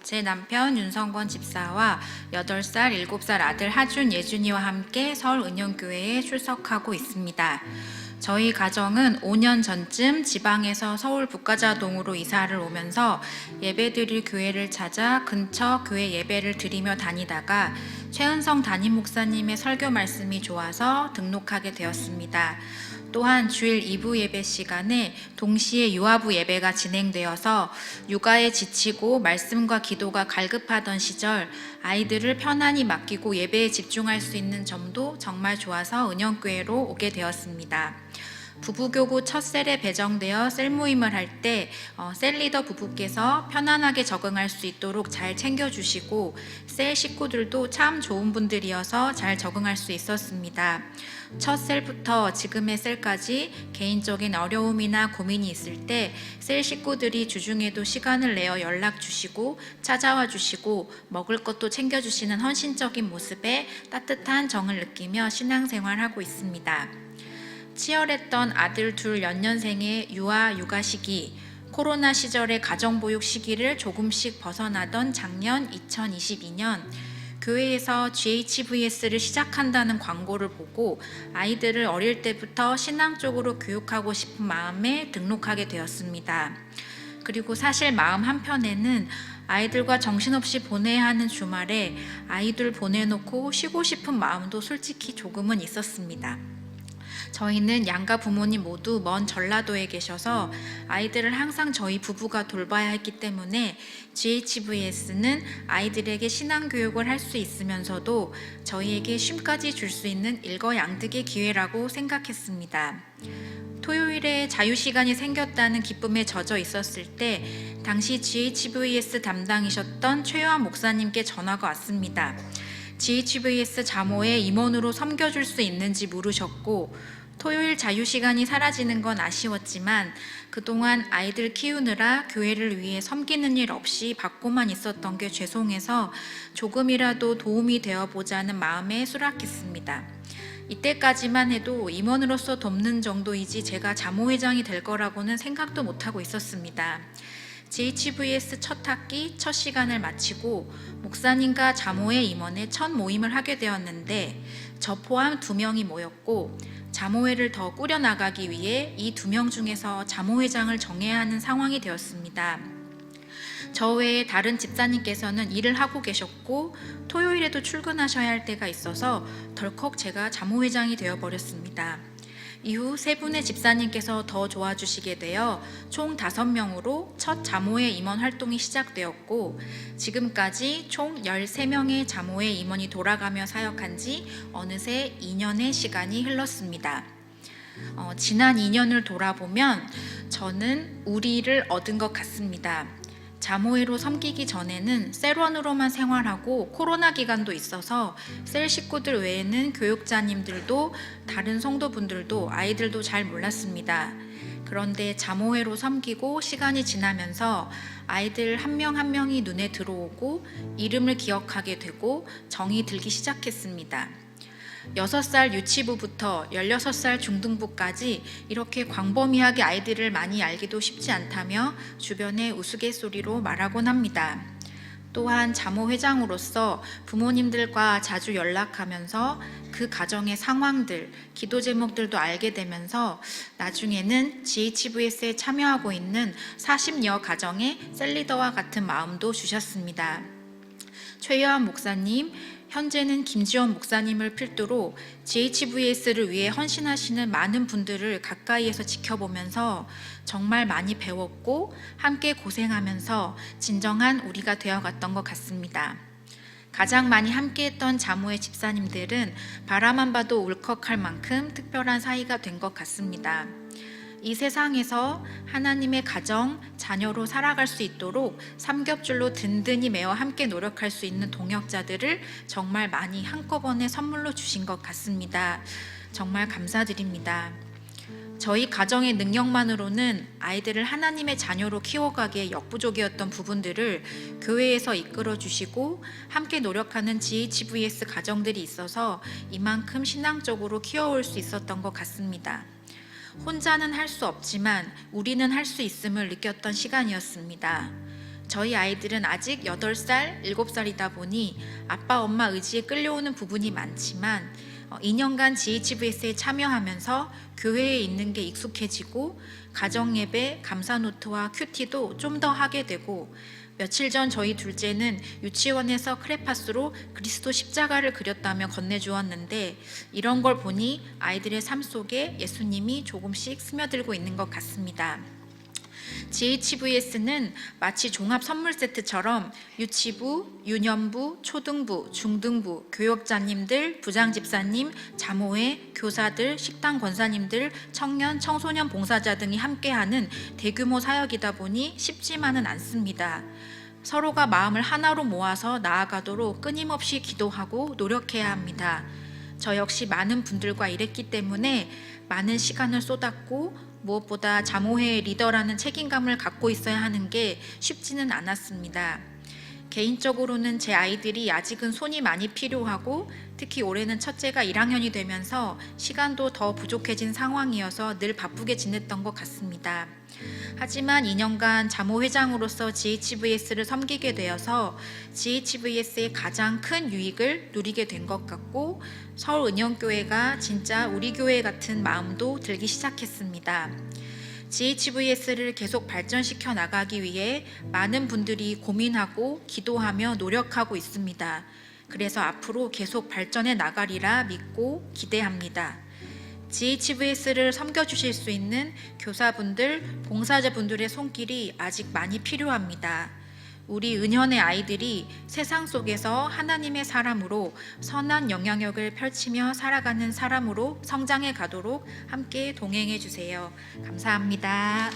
제 남편 윤성권 집사와 8살, 7살 아들 하준, 예준이와 함께 서울 은영교회에 출석하고 있습니다. 저희 가정은 5년 전쯤 지방에서 서울 북가자동으로 이사를 오면서 예배드릴 교회를 찾아 근처 교회 예배를 드리며 다니다가 최은성 담임 목사님의 설교 말씀이 좋아서 등록하게 되었습니다. 또한 주일 2부 예배 시간에 동시에 유아부 예배가 진행되어서 육아에 지치고 말씀과 기도가 갈급하던 시절 아이들을 편안히 맡기고 예배에 집중할 수 있는 점도 정말 좋아서 은영교회로 오게 되었습니다. 부부교구 첫 셀에 배정되어 셀 모임을 할 때 셀리더 부부께서 편안하게 적응할 수 있도록 잘 챙겨주시고 셀 식구들도 참 좋은 분들이어서 잘 적응할 수 있었습니다. 첫 셀부터 지금의 셀까지 개인적인 어려움이나 고민이 있을 때 셀 식구들이 주중에도 시간을 내어 연락 주시고 찾아와 주시고 먹을 것도 챙겨주시는 헌신적인 모습에 따뜻한 정을 느끼며 신앙생활하고 있습니다. 치열했던 아들 둘 연년생의 육아 시기, 코로나 시절의 가정보육 시기를 조금씩 벗어나던 작년 2022년 교회에서 GHVS를 시작한다는 광고를 보고 아이들을 어릴 때부터 신앙 쪽으로 교육하고 싶은 마음에 등록하게 되었습니다. 그리고 사실 마음 한편에는 아이들과 정신없이 보내야 하는 주말에 아이들 보내놓고 쉬고 싶은 마음도 솔직히 조금은 있었습니다. 저희는 양가 부모님 모두 먼 전라도에 계셔서 아이들을 항상 저희 부부가 돌봐야 했기 때문에 GHVS는 아이들에게 신앙교육을 할 수 있으면서도 저희에게 쉼까지 줄 수 있는 일거양득의 기회라고 생각했습니다. 토요일에 자유시간이 생겼다는 기쁨에 젖어 있었을 때 당시 GHVS 담당이셨던 최요한 목사님께 전화가 왔습니다. GHVS 자모에 임원으로 섬겨줄 수 있는지 물으셨고 토요일 자유시간이 사라지는 건 아쉬웠지만 그동안 아이들 키우느라 교회를 위해 섬기는 일 없이 받고만 있었던 게 죄송해서 조금이라도 도움이 되어보자는 마음에 수락했습니다. 이때까지만 해도 임원으로서 돕는 정도이지 제가 자모회장이 될 거라고는 생각도 못하고 있었습니다. GHVS 첫 학기 첫 시간을 마치고 목사님과 자모회 임원의 첫 모임을 하게 되었는데 저 포함 2명이 모였고 자모회를 더 꾸려나가기 위해 이 2명 중에서 자모회장을 정해야 하는 상황이 되었습니다. 저 외에 다른 집사님께서는 일을 하고 계셨고 토요일에도 출근하셔야 할 때가 있어서 덜컥 제가 자모회장이 되어버렸습니다. 이후 3분의 집사님께서 더 도와주시게 되어 총 5명으로 첫 자모회 임원 활동이 시작되었고 지금까지 총 13명의 자모회 임원이 돌아가며 사역한 지 어느새 2년의 시간이 흘렀습니다. 지난 2년을 돌아보면 저는 우리를 얻은 것 같습니다. 자모회로 섬기기 전에는 셀원으로만 생활하고 코로나 기간도 있어서 셀 식구들 외에는 교육자님들도 다른 성도분들도 아이들도 잘 몰랐습니다. 그런데 자모회로 섬기고 시간이 지나면서 아이들 한 명 한 명이 눈에 들어오고 이름을 기억하게 되고 정이 들기 시작했습니다. 6살 유치부부터 16살 중등부까지 이렇게 광범위하게 아이들을 많이 알기도 쉽지 않다며 주변에 우스갯소리로 말하곤 합니다. 또한 자모회장으로서 부모님들과 자주 연락하면서 그 가정의 상황들, 기도 제목들도 알게 되면서 나중에는 GHVS에 참여하고 있는 40여 가정의 셀리더와 같은 마음도 주셨습니다. 최요한 목사님, 현재는 김지원 목사님을 필두로 GHVS를 위해 헌신하시는 많은 분들을 가까이에서 지켜보면서 정말 많이 배웠고 함께 고생하면서 진정한 우리가 되어갔던 것 같습니다. 가장 많이 함께했던 자모의 집사님들은 바라만 봐도 울컥할 만큼 특별한 사이가 된 것 같습니다. 이 세상에서 하나님의 가정, 자녀로 살아갈 수 있도록 삼겹줄로 든든히 매어 함께 노력할 수 있는 동역자들을 정말 많이 한꺼번에 선물로 주신 것 같습니다. 정말 감사드립니다. 저희 가정의 능력만으로는 아이들을 하나님의 자녀로 키워가기에 역부족이었던 부분들을 교회에서 이끌어 주시고 함께 노력하는 GHVS 가정들이 있어서 이만큼 신앙적으로 키워올 수 있었던 것 같습니다. 혼자는 할 수 없지만 우리는 할 수 있음을 느꼈던 시간이었습니다. 저희 아이들은 아직 8살, 7살이다 보니 아빠, 엄마 의지에 끌려오는 부분이 많지만 2년간 GHVS에 참여하면서 교회에 있는 게 익숙해지고 가정예배, 감사노트와 큐티도 좀 더 하게 되고 며칠 전 저희 둘째는 유치원에서 크레파스로 그리스도 십자가를 그렸다며 건네주었는데 이런 걸 보니 아이들의 삶 속에 예수님이 조금씩 스며들고 있는 것 같습니다. GHVS는 마치 종합 선물 세트처럼 유치부, 유년부, 초등부, 중등부, 교역자님들, 부장집사님, 자모회, 교사들, 식당 권사님들, 청년, 청소년 봉사자 등이 함께하는 대규모 사역이다 보니 쉽지만은 않습니다. 서로가 마음을 하나로 모아서 나아가도록 끊임없이 기도하고 노력해야 합니다. 저 역시 많은 분들과 일했기 때문에 많은 시간을 쏟았고 무엇보다 자모회의 리더라는 책임감을 갖고 있어야 하는 게 쉽지는 않았습니다. 개인적으로는 제 아이들이 아직은 손이 많이 필요하고 특히 올해는 첫째가 1학년이 되면서 시간도 더 부족해진 상황이어서 늘 바쁘게 지냈던 것 같습니다. 하지만 2년간 자모회장으로서 GHVS를 섬기게 되어서 GHVS의 가장 큰 유익을 누리게 된 것 같고 서울은영교회가 진짜 우리 교회 같은 마음도 들기 시작했습니다. GHVS를 계속 발전시켜 나가기 위해 많은 분들이 고민하고 기도하며 노력하고 있습니다. 그래서 앞으로 계속 발전해 나가리라 믿고 기대합니다. GHVS를 섬겨주실 수 있는 교사분들, 봉사자분들의 손길이 아직 많이 필요합니다. 우리 은현의 아이들이 세상 속에서 하나님의 사람으로 선한 영향력을 펼치며 살아가는 사람으로 성장해 가도록 함께 동행해 주세요. 감사합니다.